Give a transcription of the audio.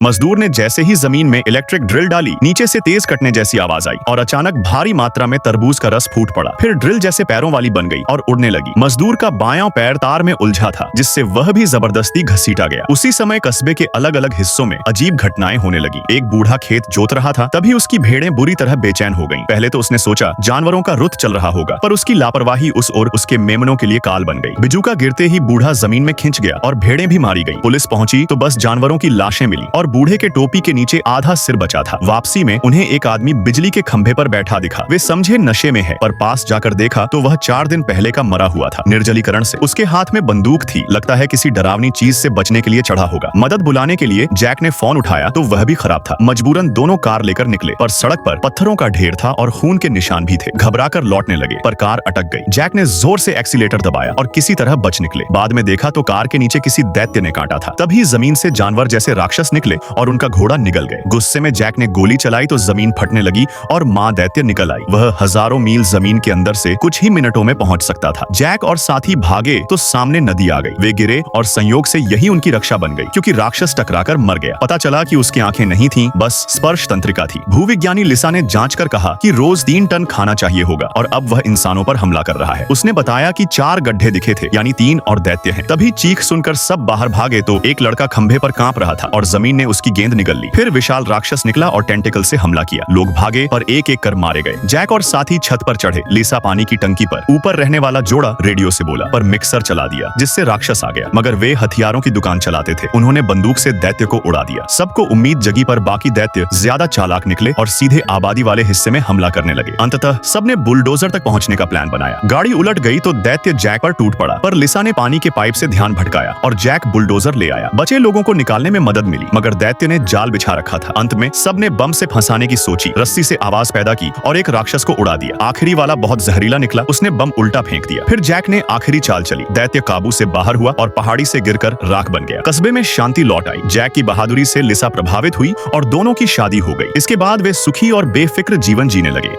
मजदूर ने जैसे ही जमीन में इलेक्ट्रिक ड्रिल डाली, नीचे से तेज कटने जैसी आवाज आई और अचानक भारी मात्रा में तरबूज का रस फूट पड़ा। फिर ड्रिल जैसे पैरों वाली बन गई और उड़ने लगी। मजदूर का बायां पैर तार में उलझा था, जिससे वह भी जबरदस्ती घसीटा गया। उसी समय कस्बे के अलग अलग हिस्सों में अजीब घटनाएं होने लगी। एक बूढ़ा खेत जोत रहा था, तभी उसकी भेड़ें बुरी तरह बेचैन हो गईं। पहले तो उसने सोचा जानवरों का रुत चल रहा होगा, पर उसकी लापरवाही उस और उसके मेमनों के लिए काल बन गई। बिजूका गिरते ही बूढ़ा जमीन में खिंच गया और भेड़ें भी मारी गईं। पुलिस पहुंची तो बस जानवरों की लाशें मिली और बूढ़े के टोपी के नीचे आधा सिर बचा था। वापसी में उन्हें एक आदमी बिजली के खंभे पर बैठा दिखा। वे समझे नशे में है, पर पास जाकर देखा तो वह 4 दिन पहले का मरा हुआ था। निर्जलीकरण से उसके हाथ में बंदूक थी। लगता है किसी डरावनी चीज से बचने के लिए चढ़ा होगा। मदद बुलाने के लिए जैक ने फोन उठाया तो वह भी खराब था। मजबूरन दोनों कार लेकर निकले, पर सड़क पर पत्थरों का ढेर था और खून के निशान भी थे। घबराकर लौटने लगे, पर कार अटक गई। जैक ने जोर से एक्सीलेटर दबाया और किसी तरह बच निकले। बाद में देखा तो कार के नीचे किसी दैत्य ने काटा था। तभी जमीन से जानवर जैसे राक्षस निकले और उनका घोड़ा निगल गए। गुस्से में जैक ने गोली चलाई तो जमीन फटने लगी और मां दैत्य निकल आई। वह हजारों मील जमीन के अंदर से कुछ ही मिनटों में पहुंच सकता था। जैक और साथी भागे तो सामने नदी आ गई। वे गिरे और संयोग से यही उनकी रक्षा बन गई, क्योंकि राक्षस टकराकर मर गया। पता चला कि उसकी आंखें नहीं थीं, बस स्पर्श तंत्रिका थी। भूविज्ञानी लिसा ने जांच कर कहा कि रोज 3 टन खाना चाहिए होगा और अब वह इंसानों पर हमला कर रहा है। उसने बताया कि 4 गड्ढे दिखे थे, यानी 3 और दैत्य हैं। तभी चीख सुनकर सब बाहर भागे तो एक लड़का खंभे पर कांप रहा था और जमीन ने उसकी गेंद निगल ली। फिर विशाल राक्षस निकला और टेंटिकल से हमला किया। लोग भागे पर एक एक कर मारे गए। जैक और साथी छत पर चढ़े। लिसा पानी की टंकी पर। ऊपर रहने वाला जोड़ा रेडियो से बोला, पर मिक्सर चला दिया, जिससे राक्षस आ गया। मगर वे हथियारों की दुकान चलाते थे। उन्होंने बंदूक से दैत्य को उड़ा दिया। सबको उम्मीद जगी, पर बाकी दैत्य ज्यादा चालाक निकले और सीधे आबादी वाले हिस्से में हमला करने लगे। अंततः सबने बुलडोजर तक पहुंचने का प्लान बनाया। गाड़ी उलट गई तो दैत्य जैक पर टूट पड़ा, पर लिसा ने पानी के पाइप से ध्यान भटकाया और जैक बुलडोजर ले आया। बचे लोगों को निकालने में मदद मिली, मगर दैत्य ने जाल बिछा रखा था। अंत में सबने बम से फंसाने की सोची, रस्सी से आवाज पैदा की और एक राक्षस को उड़ा दिया। आखिरी वाला बहुत जहरीला निकला, उसने बम उल्टा फेंक दिया। फिर जैक ने आखिरी चाल चली। दैत्य काबू से बाहर हुआ और पहाड़ी से गिरकर राख बन गया। कस्बे में शांति लौट आई। जैक की बहादुरी से लिसा प्रभावित हुई और दोनों की शादी हो गई। इसके बाद वे सुखी और बेफिक्र जीवन जीने लगे।